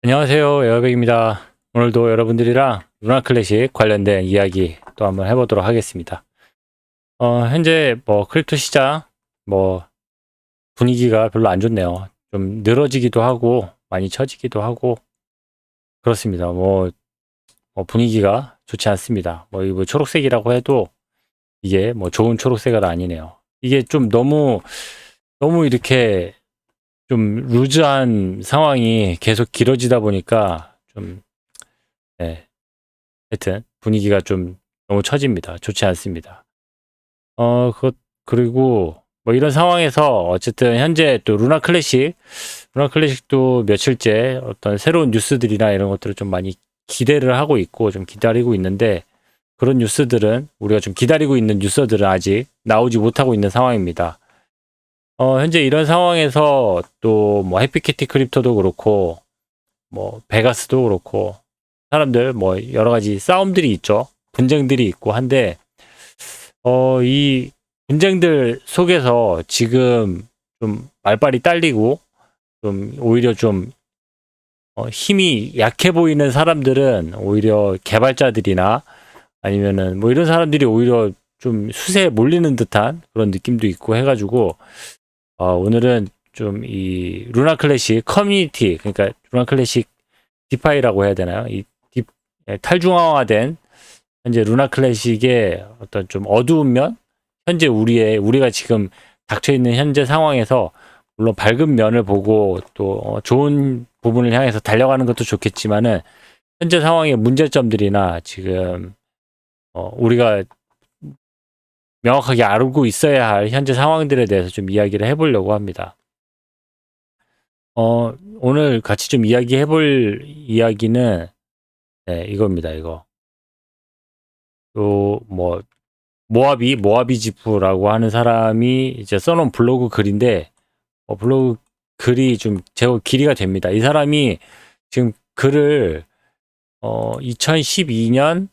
안녕하세요. 에어백입니다. 오늘도 여러분들이랑 루나 클래식 관련된 이야기 또 한번 해보도록 하겠습니다. 현재 크립토 시장 뭐 분위기가 별로 안 좋네요. 좀 늘어지기도 하고 많이 처지기도 하고 그렇습니다. 분위기가 좋지 않습니다. 이거 초록색이라고 해도 이게 좋은 초록색은 아니네요. 이게 좀 너무 이렇게 좀 루즈한 상황이 계속 길어지다 보니까 좀 네, 하여튼 분위기가 좀 너무 처집니다. 좋지 않습니다. 그리고 이런 상황에서 어쨌든 현재 또 루나 클래식도 며칠째 어떤 새로운 뉴스들이나 이런 것들을 좀 많이 기대를 하고 있고 좀 기다리고 있는데 그런 뉴스들은 우리가 좀 기다리고 있는 뉴스들은 아직 나오지 못하고 있는 상황입니다. 현재 이런 상황에서 또 해피캐티 크립토도 그렇고 베가스도 그렇고 사람들 여러 가지 싸움들이 있죠. 분쟁들이 있고 한데 이 분쟁들 속에서 지금 좀 말빨이 딸리고 좀 오히려 좀 힘이 약해 보이는 사람들은 오히려 개발자들이나 아니면은 이런 사람들이 오히려 좀 수세에 몰리는 듯한 그런 느낌도 있고 해가지고 오늘은 좀 이 루나 클래식 커뮤니티, 그러니까 루나 클래식 디파이라고 해야 되나요? 탈중앙화된 현재 루나 클래식의 어떤 좀 어두운 면, 현재 우리가 지금 닥쳐 있는 현재 상황에서 물론 밝은 면을 보고 또 좋은 부분을 향해서 달려가는 것도 좋겠지만은 현재 상황의 문제점들이나 지금 우리가 명확하게 알고 있어야 할 현재 상황들에 대해서 좀 이야기를 해보려고 합니다. 오늘 같이 좀 이야기해볼 이야기는 네, 이겁니다. 이거. 모하비 지프라고 하는 사람이 이제 써놓은 블로그 글인데, 블로그 글이 좀 제법 길이가 됩니다. 이 사람이 지금 글을, 2022년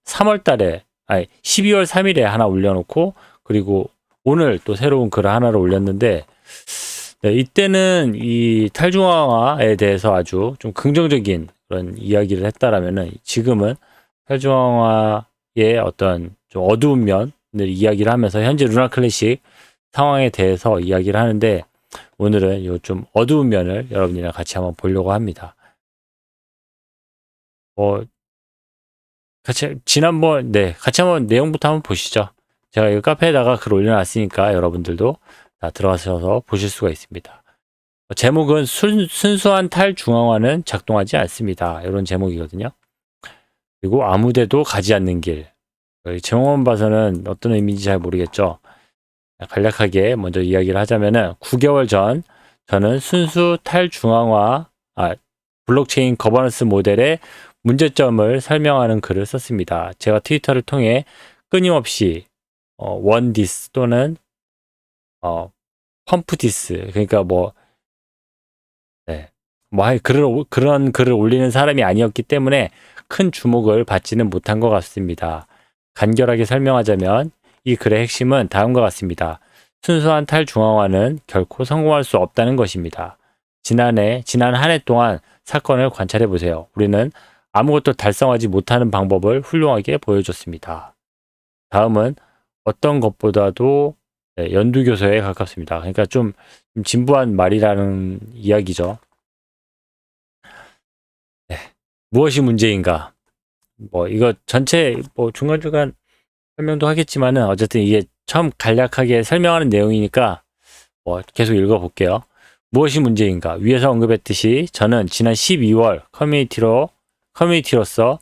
3월 달에, 12월 3일에 하나 올려놓고, 그리고 오늘 또 새로운 글을 하나를 올렸는데, 네, 이때는 이 탈중앙화에 대해서 아주 좀 긍정적인 그런 이야기를 했다라면은 지금은 탈중앙화의 어떤 좀 어두운 면을 이야기를 하면서 현재 루나 클래식 상황에 대해서 이야기를 하는데 오늘은 요 좀 어두운 면을 여러분이랑 같이 한번 보려고 합니다. 같이 한번 내용부터 한번 보시죠. 제가 이 카페에다가 글 올려놨으니까 여러분들도 다 들어가셔서 보실 수가 있습니다. 제목은 순수한 탈중앙화는 작동하지 않습니다. 이런 제목이거든요. 그리고 아무데도 가지 않는 길. 제목만 봐서는 어떤 의미인지 잘 모르겠죠. 간략하게 먼저 이야기를 하자면은 9개월 전 저는 순수 탈중앙화 블록체인 거버넌스 모델의 문제점을 설명하는 글을 썼습니다. 제가 트위터를 통해 끊임없이 원디스 또는 펌프디스, 그러니까 그런 글을 올리는 사람이 아니었기 때문에 큰 주목을 받지는 못한 것 같습니다. 간결하게 설명하자면 이 글의 핵심은 다음과 같습니다. 순수한 탈중앙화는 결코 성공할 수 없다는 것입니다. 지난 한 해 동안 사건을 관찰해 보세요. 우리는 아무것도 달성하지 못하는 방법을 훌륭하게 보여줬습니다. 다음은 어떤 것보다도 연두교서에 가깝습니다. 그러니까 좀 진부한 말이라는 이야기죠. 무엇이 문제인가? 이거 전체 중간중간 설명도 하겠지만은 어쨌든 이게 처음 간략하게 설명하는 내용이니까 계속 읽어볼게요. 무엇이 문제인가? 위에서 언급했듯이 저는 지난 12월 커뮤니티로서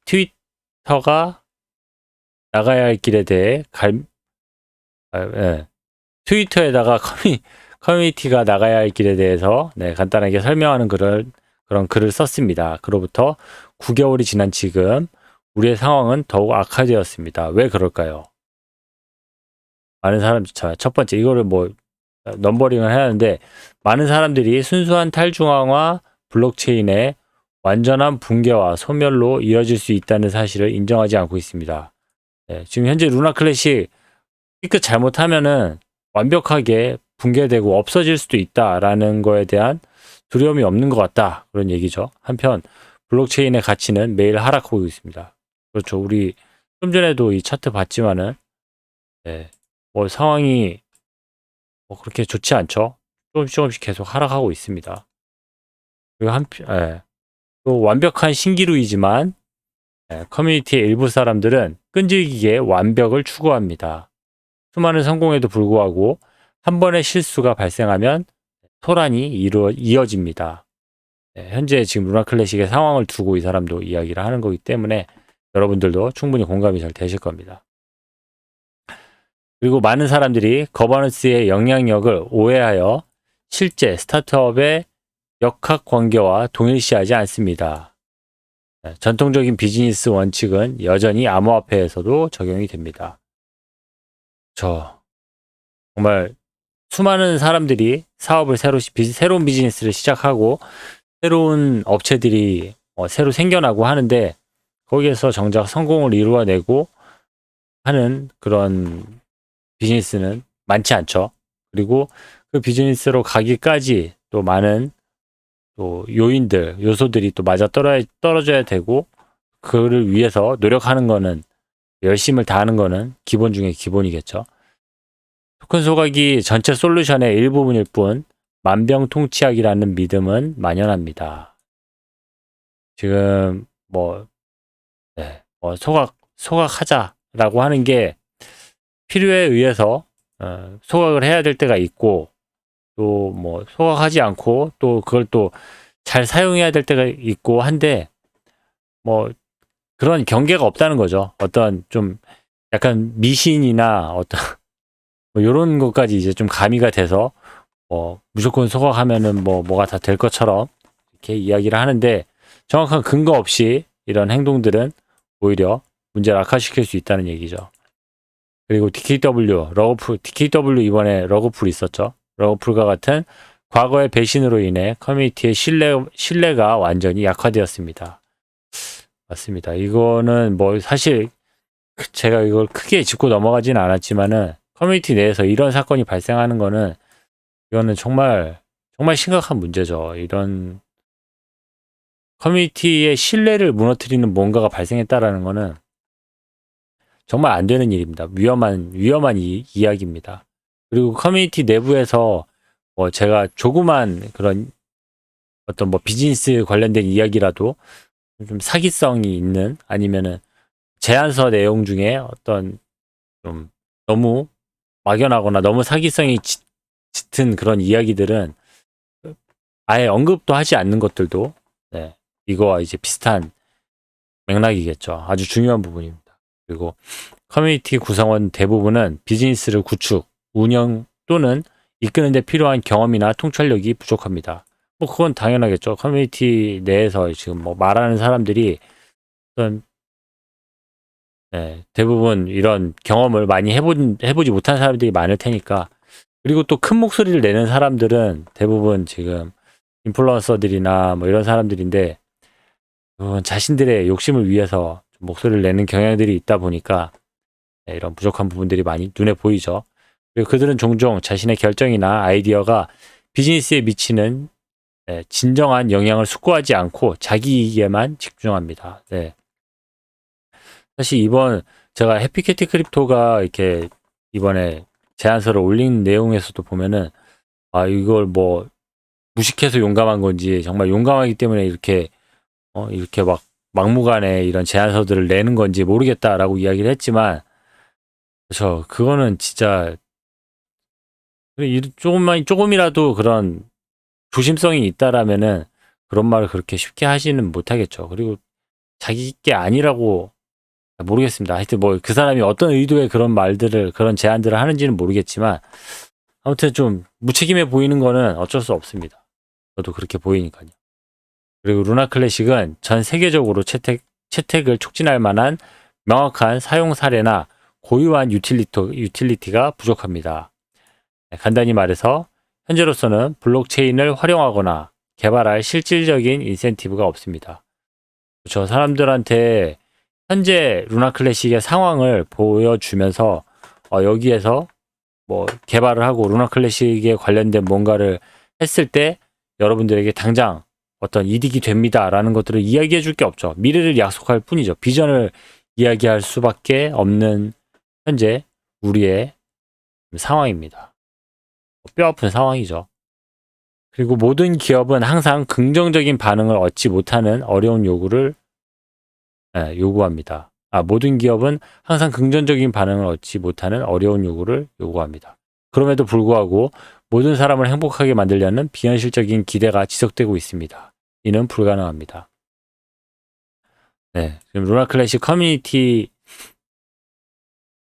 트위터가 나가야 할 길에 대해 트위터에다가 커뮤니티가 나가야 할 길에 대해서 간단하게 설명하는 그런 글을 썼습니다. 그로부터 9개월이 지난 지금 우리의 상황은 더욱 악화되었습니다. 왜 그럴까요? 많은 사람들, 첫 번째 이거를 넘버링을 해야 하는데 많은 사람들이 순수한 탈중앙화 블록체인의 완전한 붕괴와 소멸로 이어질 수 있다는 사실을 인정하지 않고 있습니다. 지금 현재 루나 클래식 삐끗 잘못하면은 완벽하게 붕괴되고 없어질 수도 있다라는 거에 대한 두려움이 없는 것 같다. 그런 얘기죠. 한편 블록체인의 가치는 매일 하락하고 있습니다. 그렇죠. 우리 좀 전에도 이 차트 봤지만은 네, 뭐 상황이 뭐 그렇게 좋지 않죠. 조금씩 계속 하락하고 있습니다. 그리고 또 완벽한 신기루이지만 커뮤니티의 일부 사람들은 끈질기게 완벽을 추구합니다. 수많은 성공에도 불구하고 한 번의 실수가 발생하면 소란이 이어집니다. 현재 지금 루나 클래식의 상황을 두고 이 사람도 이야기를 하는 거기 때문에 여러분들도 충분히 공감이 잘 되실 겁니다. 그리고 많은 사람들이 거버넌스의 영향력을 오해하여 실제 스타트업의 역학 관계와 동일시하지 않습니다. 전통적인 비즈니스 원칙은 여전히 암호화폐에서도 적용이 됩니다. 정말 수많은 사람들이 사업을 새로운 비즈니스를 시작하고 새로운 업체들이 새로 생겨나고 하는데 거기에서 정작 성공을 이루어내고 하는 그런 비즈니스는 많지 않죠. 그리고 그 비즈니스로 가기까지 또 많은 또 요소들이 또 맞아 떨어져야 되고 그를 위해서 노력하는 거는 열심을 다하는 거는 기본 중에 기본이겠죠. 토큰 소각이 전체 솔루션의 일부분일 뿐 만병통치약이라는 믿음은 만연합니다. 지금 소각하자라고 하는 게 필요에 의해서 소각을 해야 될 때가 있고 또 소각하지 않고 또 그걸 또 잘 사용해야 될 때가 있고 한데 그런 경계가 없다는 거죠. 어떤 좀 약간 미신이나 어떤 이런 것까지 이제 좀 가미가 돼서 무조건 소각하면은 뭐가 다 될 것처럼 이렇게 이야기를 하는데 정확한 근거 없이 이런 행동들은 오히려 문제를 악화시킬 수 있다는 얘기죠. 그리고 DKW 이번에 러그풀 있었죠. 러그풀과 같은 과거의 배신으로 인해 커뮤니티의 신뢰가 완전히 약화되었습니다. 맞습니다. 이거는 사실 제가 이걸 크게 짚고 넘어가지는 않았지만은 커뮤니티 내에서 이런 사건이 발생하는 거는 이거는 정말 심각한 문제죠. 이런 커뮤니티의 신뢰를 무너뜨리는 뭔가가 발생했다라는 거는 정말 안 되는 일입니다. 위험한 이야기입니다. 그리고 커뮤니티 내부에서 제가 조그만 그런 어떤 비즈니스 관련된 이야기라도 좀 사기성이 있는 아니면은 제안서 내용 중에 어떤 좀 너무 막연하거나 너무 사기성이 짙은 그런 이야기들은 아예 언급도 하지 않는 것들도 이거와 이제 비슷한 맥락이겠죠. 아주 중요한 부분입니다. 그리고 커뮤니티 구성원 대부분은 비즈니스를 구축, 운영 또는 이끄는 데 필요한 경험이나 통찰력이 부족합니다. 그건 당연하겠죠. 커뮤니티 내에서 지금 말하는 사람들이 어떤 대부분 이런 경험을 많이 해보지 못한 사람들이 많을 테니까. 그리고 또 큰 목소리를 내는 사람들은 대부분 지금 인플루언서들이나 이런 사람들인데 자신들의 욕심을 위해서 목소리를 내는 경향들이 있다 보니까 이런 부족한 부분들이 많이 눈에 보이죠. 그리고 그들은 종종 자신의 결정이나 아이디어가 비즈니스에 미치는 진정한 영향을 숙고하지 않고 자기 이익에만 집중합니다. 사실 제가 해피캐티 크립토가 이렇게 이번에 제안서를 올린 내용에서도 보면은 이걸 무식해서 용감한 건지 정말 용감하기 때문에 이렇게 막무가내 이런 제안서들을 내는 건지 모르겠다라고 이야기를 했지만 그거는 진짜 조금이라도 그런 조심성이 있다라면은 그런 말을 그렇게 쉽게 하지는 못하겠죠. 그리고 자기 게 아니라고 모르겠습니다. 하여튼 그 사람이 어떤 의도의 그런 제안들을 하는지는 모르겠지만 아무튼 좀 무책임해 보이는 거는 어쩔 수 없습니다. 저도 그렇게 보이니까요. 그리고 루나 클래식은 전 세계적으로 채택을 촉진할 만한 명확한 사용 사례나 고유한 유틸리티가 부족합니다. 간단히 말해서 현재로서는 블록체인을 활용하거나 개발할 실질적인 인센티브가 없습니다. 그렇죠. 사람들한테 현재 루나 클래식의 상황을 보여주면서 여기에서 개발을 하고 루나 클래식에 관련된 뭔가를 했을 때 여러분들에게 당장 어떤 이득이 됩니다라는 것들을 이야기해 줄 게 없죠. 미래를 약속할 뿐이죠. 비전을 이야기할 수밖에 없는 현재 우리의 상황입니다. 뼈아픈 상황이죠. 그리고 모든 기업은 항상 긍정적인 반응을 얻지 못하는 어려운 요구를 요구합니다. 모든 기업은 항상 긍정적인 반응을 얻지 못하는 어려운 요구를 요구합니다. 그럼에도 불구하고 모든 사람을 행복하게 만들려는 비현실적인 기대가 지속되고 있습니다. 이는 불가능합니다. 네, 지금 루나 클래식 커뮤니티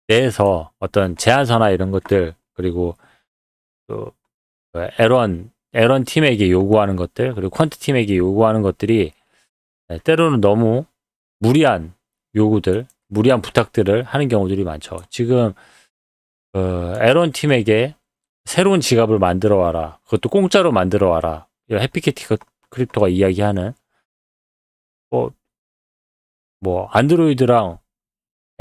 내에서 어떤 제안서나 이런 것들, 그리고 또 에런 팀에게 요구하는 것들, 그리고 퀀트 팀에게 요구하는 것들이 때로는 너무 무리한 요구들, 무리한 부탁들을 하는 경우들이 많죠. 지금 에런 팀에게 새로운 지갑을 만들어 와라. 그것도 공짜로 만들어 와라. 해피캐티 크립토가 이야기하는 뭐 안드로이드랑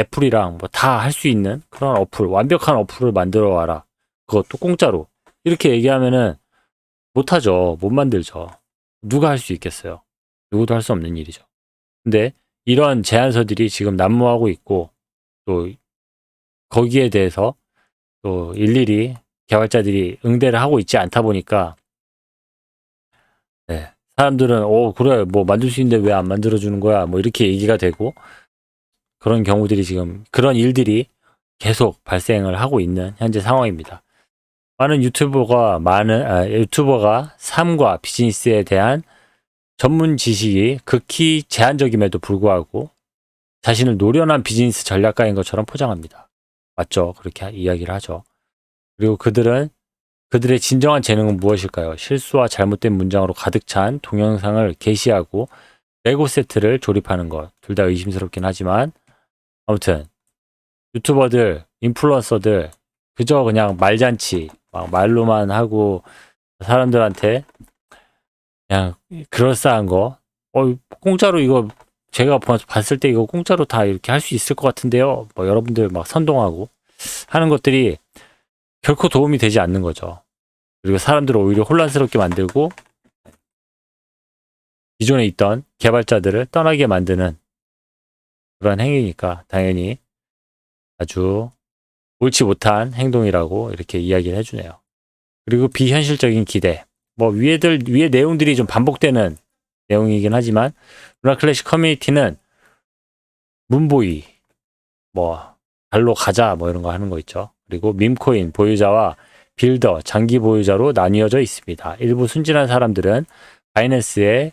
애플이랑 뭐 다 할 수 있는 그런 어플, 완벽한 어플을 만들어 와라. 그것도 공짜로. 이렇게 얘기하면은 못하죠. 못 만들죠. 누가 할 수 있겠어요. 누구도 할 수 없는 일이죠. 근데 이런 제안서들이 지금 난무하고 있고, 또 거기에 대해서 또 일일이 개발자들이 응대를 하고 있지 않다 보니까, 네, 사람들은 그래, 뭐 만들 수 있는데 왜 안 만들어 주는 거야, 뭐 이렇게 얘기가 되고, 그런 경우들이 지금, 그런 일들이 계속 발생을 하고 있는 현재 상황입니다. 많은 유튜버가 삶과 비즈니스에 대한 전문 지식이 극히 제한적임에도 불구하고 자신을 노련한 비즈니스 전략가인 것처럼 포장합니다. 맞죠? 그렇게 이야기를 하죠. 그리고 그들의 진정한 재능은 무엇일까요? 실수와 잘못된 문장으로 가득 찬 동영상을 게시하고 레고 세트를 조립하는 것. 둘 다 의심스럽긴 하지만, 아무튼 유튜버들, 인플루언서들 그저 그냥 말잔치, 막 말로만 하고 사람들한테 그냥 그럴싸한 거, 공짜로 이거 제가 봤을 때 이거 공짜로 다 이렇게 할 수 있을 것 같은데요. 뭐 여러분들 막 선동하고 하는 것들이 결코 도움이 되지 않는 거죠. 그리고 사람들을 오히려 혼란스럽게 만들고 기존에 있던 개발자들을 떠나게 만드는 그런 행위니까 당연히 아주 옳지 못한 행동이라고 이렇게 이야기를 해주네요. 그리고 비현실적인 기대. 뭐 위에 내용들이 좀 반복되는 내용이긴 하지만 루나 클래식 커뮤니티는 문보이, 뭐 발로 가자 뭐 이런 거 하는 거 있죠. 그리고 밈코인 보유자와 빌더, 장기 보유자로 나뉘어져 있습니다. 일부 순진한 사람들은 바이낸스의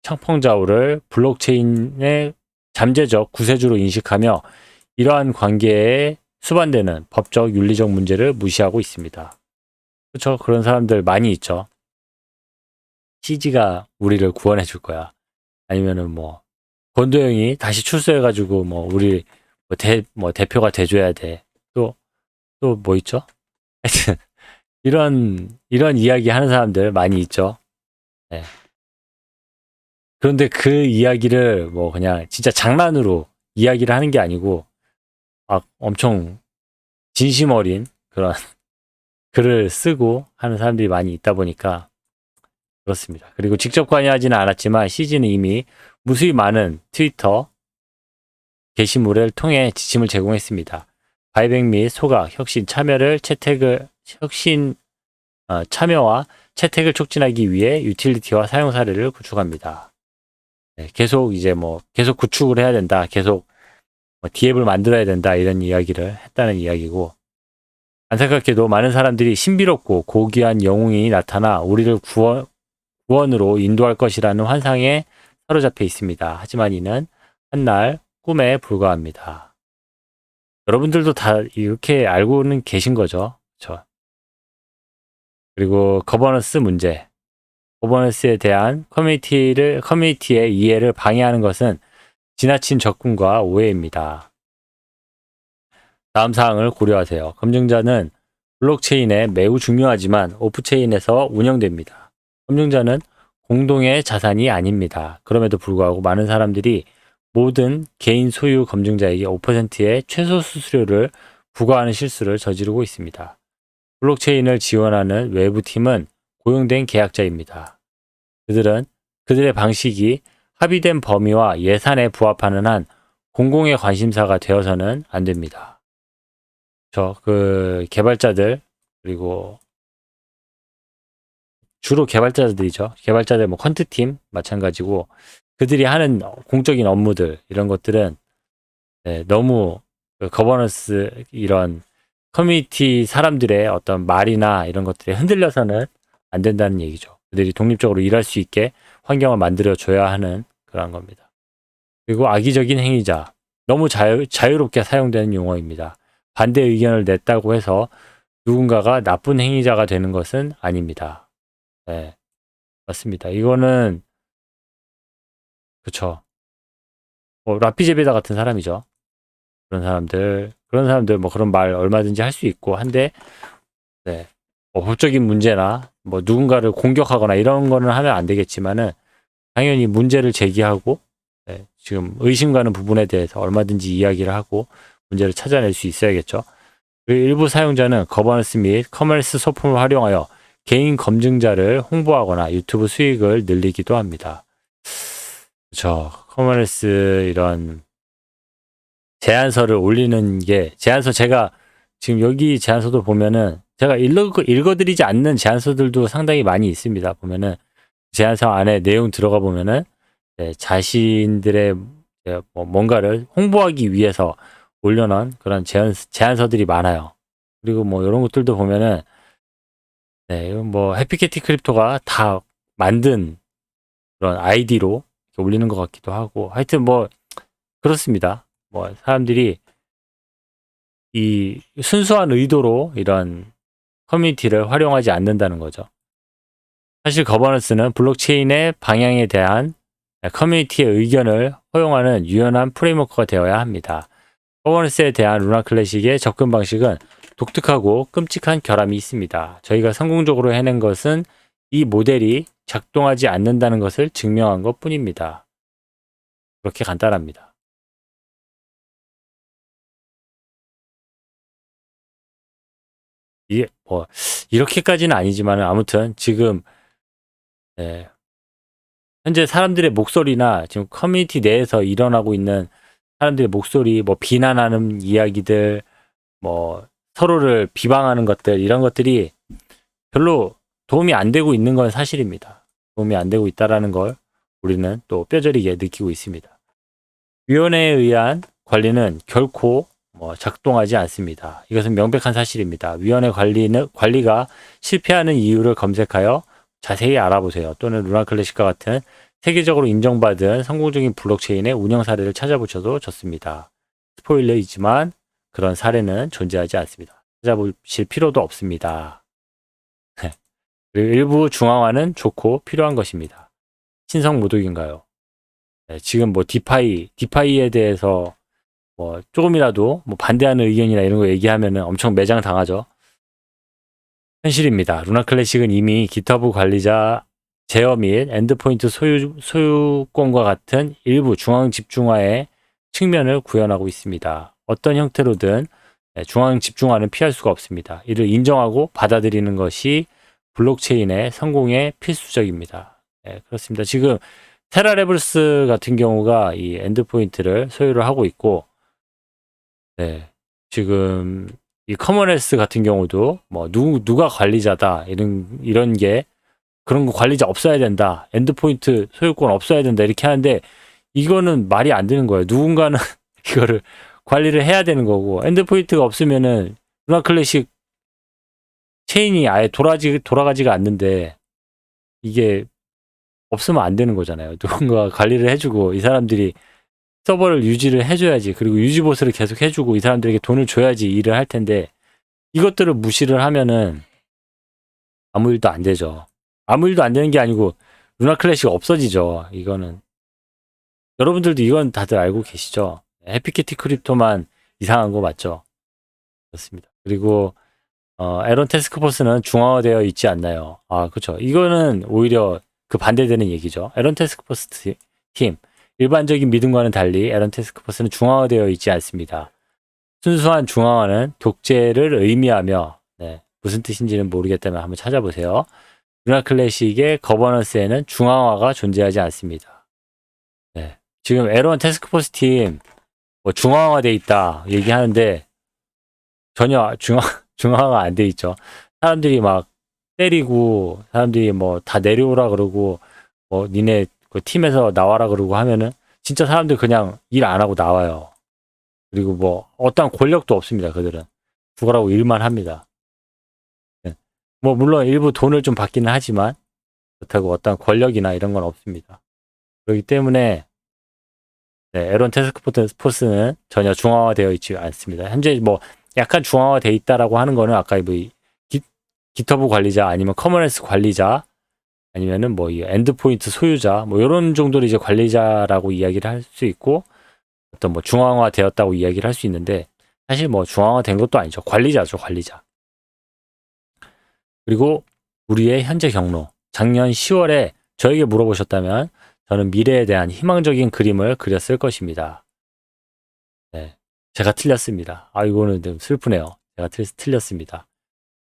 청펑자오를 블록체인의 잠재적 구세주로 인식하며 이러한 관계에 수반되는 법적, 윤리적 문제를 무시하고 있습니다. 그렇죠? 그런 사람들 많이 있죠. CG가 우리를 구원해 줄 거야. 아니면은 뭐 권도영이 다시 출소해가지고 뭐 우리 대표가 돼줘야 돼. 또 뭐 있죠? 하여튼 이런 이야기 하는 사람들 많이 있죠. 네. 그런데 그 이야기를 뭐 그냥 진짜 장난으로 이야기를 하는 게 아니고 엄청 진심 어린 그런 글을 쓰고 하는 사람들이 많이 있다 보니까 그렇습니다. 그리고 직접 관여하지는 않았지만 CG는 이미 무수히 많은 트위터 게시물을 통해 지침을 제공했습니다. 바이백 및 소각, 혁신 참여와 채택을 촉진하기 위해 유틸리티와 사용 사례를 구축합니다. 네, 계속 구축을 해야 된다. 계속 디앱을 만들어야 된다. 이런 이야기를 했다는 이야기고, 안타깝게도 많은 사람들이 신비롭고 고귀한 영웅이 나타나 우리를 구원으로 인도할 것이라는 환상에 사로잡혀 있습니다. 하지만 이는 한날 꿈에 불과합니다. 여러분들도 다 이렇게 알고는 계신 거죠. 그렇죠? 그리고 거버넌스 문제. 거버넌스에 대한 커뮤니티의 이해를 방해하는 것은 지나친 접근과 오해입니다. 다음 사항을 고려하세요. 검증자는 블록체인에 매우 중요하지만 오프체인에서 운영됩니다. 검증자는 공동의 자산이 아닙니다. 그럼에도 불구하고 많은 사람들이 모든 개인 소유 검증자에게 5%의 최소 수수료를 부과하는 실수를 저지르고 있습니다. 블록체인을 지원하는 외부 팀은 고용된 계약자입니다. 그들의 방식이 합의된 범위와 예산에 부합하는 한 공공의 관심사가 되어서는 안 됩니다. 그 개발자들, 그리고 주로 개발자들이죠. 개발자들 뭐 컨트팀 마찬가지고, 그들이 하는 공적인 업무들 이런 것들은 너무 거버넌스 이런 커뮤니티 사람들의 어떤 말이나 이런 것들이 흔들려서는 안 된다는 얘기죠. 그들이 독립적으로 일할 수 있게 환경을 만들어 줘야 하는 그런 겁니다. 그리고 악의적인 행위자, 너무 자유롭게 사용되는 용어입니다. 반대 의견을 냈다고 해서 누군가가 나쁜 행위자가 되는 것은 아닙니다. 네, 맞습니다. 이거는 그쵸. 라피제베다 같은 사람이죠. 그런 사람들 뭐 그런 말 얼마든지 할 수 있고 한데, 네, 법적인 문제나 뭐 누군가를 공격하거나 이런 거는 하면 안 되겠지만은 당연히 문제를 제기하고, 네, 지금 의심가는 부분에 대해서 얼마든지 이야기를 하고 문제를 찾아낼 수 있어야겠죠. 그리고 일부 사용자는 거버넌스 및 커머스 소품을 활용하여 개인 검증자를 홍보하거나 유튜브 수익을 늘리기도 합니다. 그렇죠. 커머스 이런 제안서를 올리는 게, 제안서 제가 지금 여기 제안서도 보면은 제가 읽어드리지 않는 제안서들도 상당히 많이 있습니다. 보면은 제안서 안에 내용 들어가 보면은 자신들의 뭔가를 홍보하기 위해서 올려놓은 그런 제안서들이 많아요. 그리고 뭐 이런 것들도 보면은 이건 뭐 해피캐티 크립토가 다 만든 그런 아이디로 올리는 것 같기도 하고, 하여튼 뭐 그렇습니다. 뭐 사람들이 이 순수한 의도로 이런 커뮤니티를 활용하지 않는다는 거죠. 사실 거버넌스는 블록체인의 방향에 대한 커뮤니티의 의견을 허용하는 유연한 프레임워크가 되어야 합니다. 거버넌스에 대한 루나 클래식의 접근 방식은 독특하고 끔찍한 결함이 있습니다. 저희가 성공적으로 해낸 것은 이 모델이 작동하지 않는다는 것을 증명한 것 뿐입니다. 그렇게 간단합니다. 이게 뭐 이렇게까지는 아니지만 아무튼 지금 현재 사람들의 목소리나 지금 커뮤니티 내에서 일어나고 있는 사람들의 목소리, 뭐 비난하는 이야기들, 뭐 서로를 비방하는 것들, 이런 것들이 별로 도움이 안 되고 있는 건 사실입니다. 도움이 안 되고 있다라는 걸 우리는 또 뼈저리게 느끼고 있습니다. 위원회에 의한 관리는 결코 작동하지 않습니다. 이것은 명백한 사실입니다. 위원회 관리가 실패하는 이유를 검색하여 자세히 알아보세요. 또는 루나 클래식과 같은 세계적으로 인정받은 성공적인 블록체인의 운영 사례를 찾아보셔도 좋습니다. 스포일러이지만 그런 사례는 존재하지 않습니다. 찾아보실 필요도 없습니다. 그리고 일부 중앙화는 좋고 필요한 것입니다. 신성 모독인가요? 지금 뭐 디파이에 대해서 뭐 조금이라도 뭐 반대하는 의견이나 이런 거 얘기하면은 엄청 매장 당하죠. 현실입니다. 루나 클래식은 이미 깃허브 관리자 제어 및 엔드포인트 소유권과 같은 일부 중앙 집중화의 측면을 구현하고 있습니다. 어떤 형태로든 중앙 집중화는 피할 수가 없습니다. 이를 인정하고 받아들이는 것이 블록체인의 성공에 필수적입니다. 그렇습니다. 지금 테라레블스 같은 경우가 이 엔드포인트를 소유를 하고 있고, 지금 이 커머넌스 같은 경우도 뭐 누가 관리자다 이런 게, 그런 거 관리자 없어야 된다, 엔드포인트 소유권 없어야 된다 이렇게 하는데, 이거는 말이 안 되는 거예요. 누군가는 이거를 관리를 해야 되는 거고, 엔드포인트가 없으면은 루나 클래식 체인이 아예 돌아가지가 않는데, 이게 없으면 안 되는 거잖아요. 누군가 관리를 해주고 이 사람들이 서버를 유지를 해줘야지, 그리고 유지보수를 계속 해주고 이 사람들에게 돈을 줘야지 일을 할 텐데, 이것들을 무시를 하면은 아무 일도 안 되죠. 아무 일도 안 되는 게 아니고 루나 클래식 없어지죠. 이거는 여러분들도 이건 다들 알고 계시죠. 해피캐티 크립토만 이상한 거 맞죠? 그렇습니다. 그리고 에런 태스크포스는 중앙화되어 있지 않나요? 그렇죠. 이거는 오히려 그 반대되는 얘기죠. 에런 태스크포스 팀, 일반적인 믿음과는 달리 에런 태스크포스는 중앙화되어 있지 않습니다. 순수한 중앙화는 독재를 의미하며 무슨 뜻인지는 모르겠다면 한번 찾아보세요. 루나 클래식의 거버넌스에는 중앙화가 존재하지 않습니다. 네. 지금 에런 태스크포스 팀 뭐 중앙화돼 있다 얘기하는데 전혀 중앙화가 안 돼 있죠. 사람들이 막 때리고 사람들이 뭐 다 내려오라 그러고 뭐 니네 그 팀에서 나와라 그러고 하면은 진짜 사람들 그냥 일 안 하고 나와요. 그리고 뭐 어떤 권력도 없습니다. 그들은 죽어라고 일만 합니다. 네. 뭐 물론 일부 돈을 좀 받기는 하지만 그렇다고 어떤 권력이나 이런 건 없습니다. 그렇기 때문에 네, 에런 태스크포스는 전혀 중앙화되어 있지 않습니다. 현재 뭐 약간 중앙화되어 있다라고 하는 거는 아까 뭐 깃허브 관리자 아니면 커머넌스 관리자 아니면은 뭐 이 엔드포인트 소유자 뭐 이런 정도로 이제 관리자라고 이야기를 할 수 있고 어떤 뭐 중앙화되었다고 이야기를 할 수 있는데 사실 뭐 중앙화된 것도 아니죠. 관리자죠, 관리자. 그리고 우리의 현재 경로. 작년 10월에 저에게 물어보셨다면 저는 미래에 대한 희망적인 그림을 그렸을 것입니다. 네, 제가 틀렸습니다. 아, 이거는 좀 슬프네요. 제가 틀렸습니다.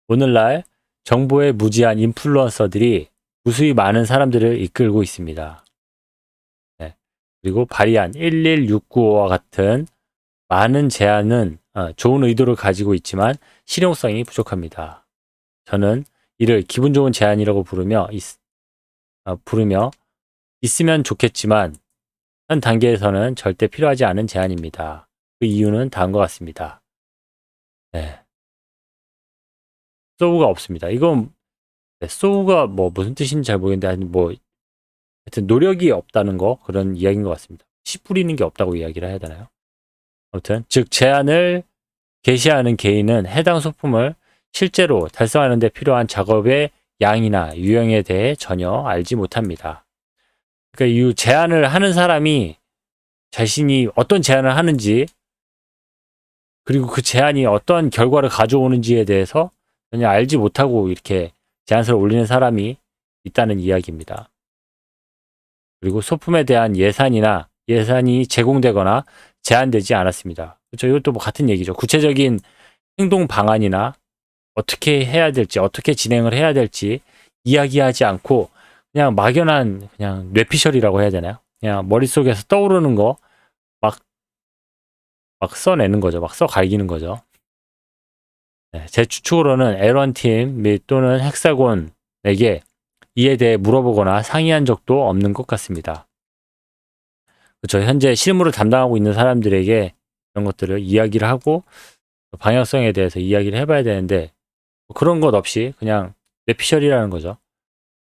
오늘날 정보의 무지한 인플루언서들이 무수히 많은 사람들을 이끌고 있습니다. 네, 그리고 발의한 11695와 같은 많은 제안은 좋은 의도를 가지고 있지만 실용성이 부족합니다. 저는 이를 기분 좋은 제안이라고 부르며 있으면 좋겠지만 현 단계에서는 절대 필요하지 않은 제안입니다. 그 이유는 다음과 같습니다. 네. 소우가 없습니다. 이건 소우가 뭐 무슨 뜻인지 잘 모르겠는데 뭐 하여튼 노력이 없다는 거 그런 이야기인 것 같습니다. 씨 뿌리는 게 없다고 이야기를 해야 되나요? 아무튼 즉 제안을 게시하는 개인은 해당 소품을 실제로 달성하는 데 필요한 작업의 양이나 유형에 대해 전혀 알지 못합니다. 그러니까 이 제안을 하는 사람이 자신이 어떤 제안을 하는지 그리고 그 제안이 어떤 결과를 가져오는지에 대해서 전혀 알지 못하고 이렇게 제안서를 올리는 사람이 있다는 이야기입니다. 그리고 소품에 대한 예산이 제공되거나 제한되지 않았습니다. 그렇죠? 이것도 뭐 같은 얘기죠. 구체적인 행동 방안이나 어떻게 해야 될지, 어떻게 진행을 해야 될지 이야기하지 않고 그냥 막연한 그냥 뇌피셜이라고 해야 되나요? 그냥 머릿속에서 떠오르는 거 막 써내는 거죠. 막 써갈기는 거죠. 네, 제 추측으로는 L1팀 및 또는 헥사곤에게 이에 대해 물어보거나 상의한 적도 없는 것 같습니다. 그렇죠. 현재 실무를 담당하고 있는 사람들에게 이런 것들을 이야기를 하고 방향성에 대해서 이야기를 해봐야 되는데 그런 것 없이 그냥 뇌피셜이라는 거죠.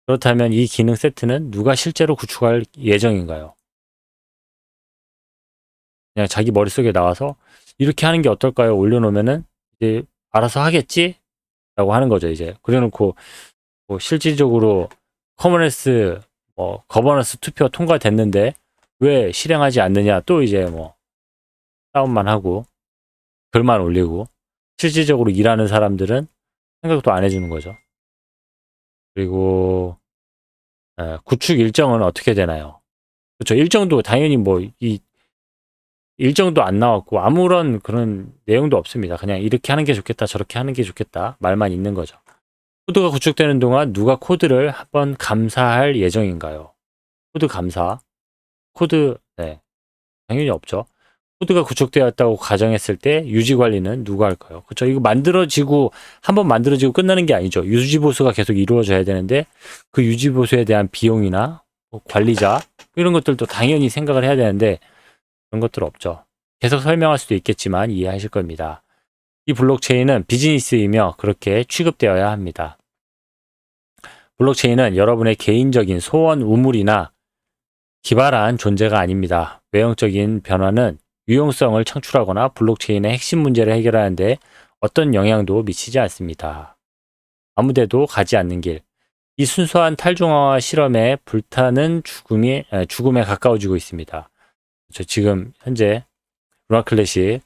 그렇다면 이 기능 세트는 누가 실제로 구축할 예정인가요? 그냥 자기 머릿속에 나와서 이렇게 하는 게 어떨까요? 올려놓으면은 이제 알아서 하겠지? 라고 하는 거죠, 이제. 그래놓고 뭐 실질적으로 커머넌스 거버넌스 투표 통과됐는데 왜 실행하지 않느냐 또 이제 뭐 싸움만 하고 글만 올리고 실질적으로 일하는 사람들은 생각도 안 해주는 거죠. 그리고 구축 일정은 어떻게 되나요? 그렇죠. 일정도 당연히 뭐 이 일정도 안 나왔고 아무런 그런 내용도 없습니다. 그냥 이렇게 하는 게 좋겠다 저렇게 하는 게 좋겠다 말만 있는 거죠. 코드가 구축되는 동안 누가 코드를 한번 감사할 예정인가요? 코드 감사 네, 당연히 없죠. 코드가 구축되었다고 가정했을 때 유지 관리는 누가 할까요? 그렇죠. 이거 한번 만들어지고 끝나는 게 아니죠. 유지 보수가 계속 이루어져야 되는데 그 유지 보수에 대한 비용이나 뭐 관리자 이런 것들도 당연히 생각을 해야 되는데 그런 것들 없죠. 계속 설명할 수도 있겠지만 이해하실 겁니다. 이 블록체인은 비즈니스이며 그렇게 취급되어야 합니다. 블록체인은 여러분의 개인적인 소원 우물이나 기발한 존재가 아닙니다. 외형적인 변화는 유용성을 창출하거나 블록체인의 핵심 문제를 해결하는데 어떤 영향도 미치지 않습니다. 아무데도 가지 않는 길. 이 순수한 탈중앙화 실험에 불타는 죽음에 가까워지고 있습니다. 지금 현재 루나 클래식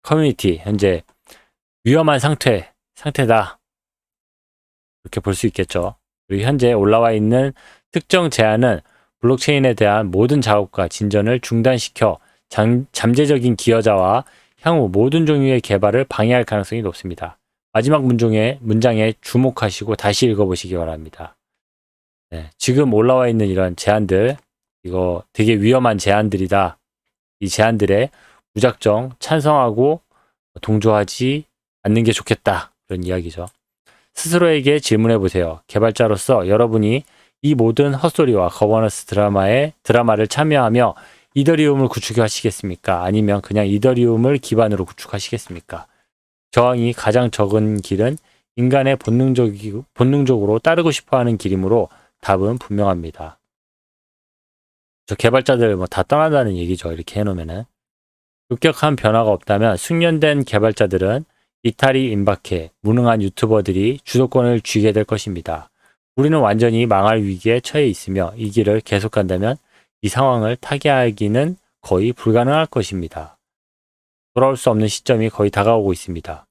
커뮤니티 현재 위험한 상태다. 이렇게 볼 수 있겠죠. 그리고 현재 올라와 있는 특정 제안은 블록체인에 대한 모든 작업과 진전을 중단시켜 잠재적인 기여자와 향후 모든 종류의 개발을 방해할 가능성이 높습니다. 마지막 문장에 주목하시고 다시 읽어보시기 바랍니다. 네, 지금 올라와 있는 이런 제안들, 이거 되게 위험한 제안들이다. 이 제안들에 무작정 찬성하고 동조하지 않는 게 좋겠다. 그런 이야기죠. 스스로에게 질문해 보세요. 개발자로서 여러분이 이 모든 헛소리와 거버넌스 드라마를 참여하며 이더리움을 구축하시겠습니까? 아니면 그냥 이더리움을 기반으로 구축하시겠습니까? 저항이 가장 적은 길은 인간의 본능적으로 따르고 싶어하는 길이므로 답은 분명합니다. 저 개발자들 뭐 다 떠난다는 얘기죠. 이렇게 해놓으면은. 급격한 변화가 없다면 숙련된 개발자들은 이탈이 임박해 무능한 유튜버들이 주도권을 쥐게 될 것입니다. 우리는 완전히 망할 위기에 처해 있으며 이 길을 계속 간다면 이 상황을 타개하기는 거의 불가능할 것입니다. 돌아올 수 없는 시점이 거의 다가오고 있습니다.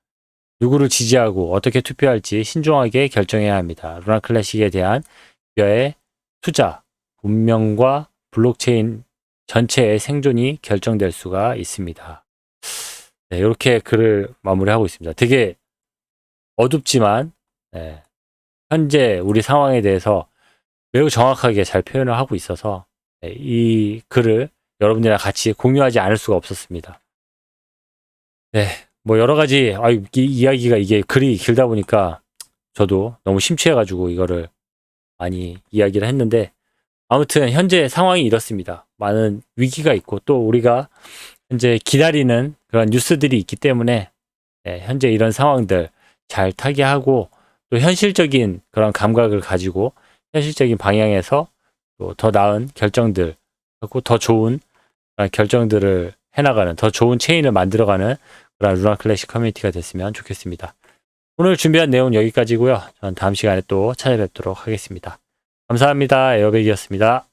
누구를 지지하고 어떻게 투표할지 신중하게 결정해야 합니다. 루나 클래식에 대한 기여의 투자, 문명과 블록체인 전체의 생존이 결정될 수가 있습니다. 네, 이렇게 글을 마무리하고 있습니다. 되게 어둡지만 현재 우리 상황에 대해서 매우 정확하게 잘 표현을 하고 있어서 이 글을 여러분들이랑 같이 공유하지 않을 수가 없었습니다. 네, 뭐 여러 가지 이야기가 이게 글이 길다 보니까 저도 너무 심취해가지고 이거를 많이 이야기를 했는데 아무튼 현재 상황이 이렇습니다. 많은 위기가 있고 또 우리가 현재 기다리는 그런 뉴스들이 있기 때문에 현재 이런 상황들 잘 타개하고 또 현실적인 그런 감각을 가지고 현실적인 방향에서 또 더 나은 결정들 하고 더 좋은 결정들을 해나가는 더 좋은 체인을 만들어가는 그런 루나 클래식 커뮤니티가 됐으면 좋겠습니다. 오늘 준비한 내용은 여기까지고요. 저는 다음 시간에 또 찾아뵙도록 하겠습니다. 감사합니다. 에어백이었습니다.